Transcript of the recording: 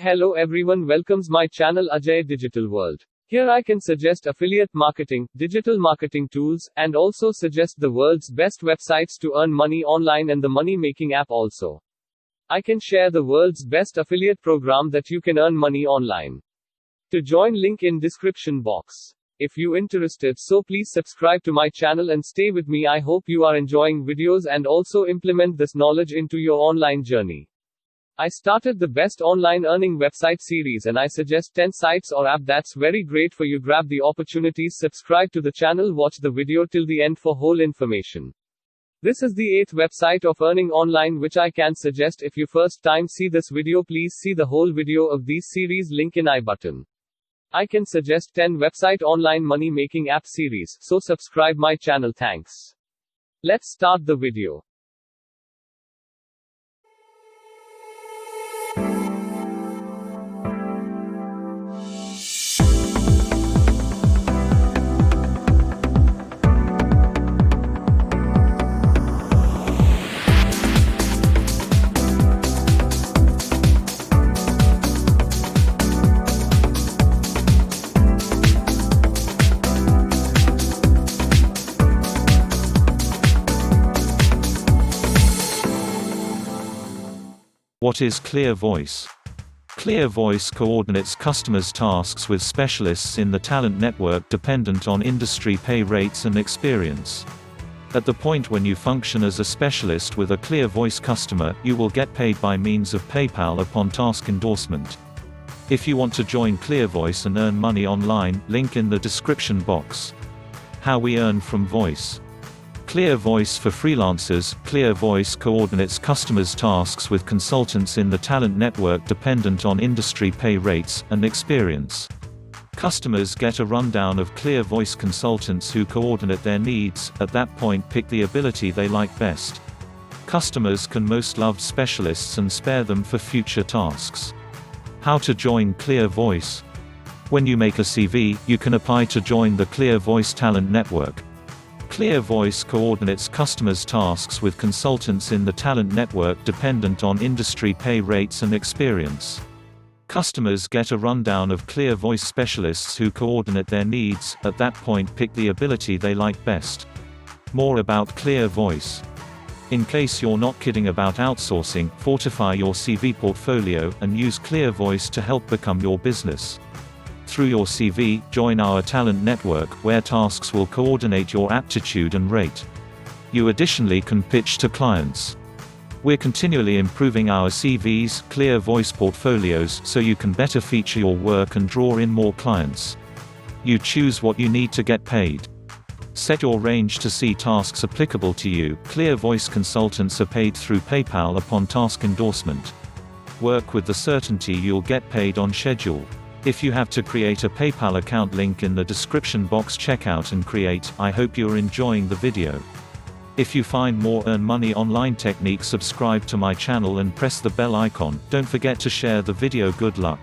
hello everyone, welcomes my channel Ajay Digital World. Here I can suggest affiliate marketing, digital marketing tools, and also suggest the world's best websites to earn money online and the money making app also. I can share the world's best affiliate program that you can earn money online. To join, link in description box. If you interested, so please subscribe to my channel and stay with me. I hope you are enjoying videos and also implement this knowledge into your online journey. I started the best online earning website series and I suggest 10 sites or app that's very great for you. Grab the opportunities, subscribe to the channel, watch the video till the end for whole information. This is the 8th website of earning online which I can suggest. If you first time see this video, please see the whole video of these series, link in I button. I can suggest 10 website online money making app series, so subscribe my channel. Thanks. Let's start the video. What is Clear Voice? Clear Voice coordinates customers' tasks with specialists in the talent network dependent on industry pay rates and experience. At the point when you function as a specialist with a Clear Voice customer, you will get paid by means of PayPal upon task endorsement. If you want to join Clear Voice and earn money online, link in the description box. How we earn from voice. Clear Voice for freelancers. Clear Voice coordinates customers' tasks with consultants in the talent network dependent on industry pay rates and experience. Customers get a rundown of Clear Voice consultants who coordinate their needs. At that point, pick the ability they like best. Customers can most loved specialists and spare them for future tasks. How to join Clear Voice. When you make a CV, you can apply to join the Clear Voice talent network. Clear Voice coordinates customers' tasks with consultants in the talent network dependent on industry pay rates and experience. Customers get a rundown of Clear Voice specialists who coordinate their needs. At that point, pick the ability they like best. More about Clear Voice. In case you're not kidding about outsourcing, fortify your CV portfolio, and use Clear Voice to help become your business. Through your CV, join our talent network, where tasks will coordinate your aptitude and rate. You additionally can pitch to clients. We're continually improving our CVs, Clear Voice portfolios, so you can better feature your work and draw in more clients. You choose what you need to get paid. Set your range to see tasks applicable to you. Clear Voice consultants are paid through PayPal upon task endorsement. Work with the certainty you'll get paid on schedule. If you have to create a PayPal account, link in the description box. Check out and create. I hope you're enjoying the video. If you find more earn money online techniques, subscribe to my channel and press the bell icon. Don't forget to share the video. Good luck.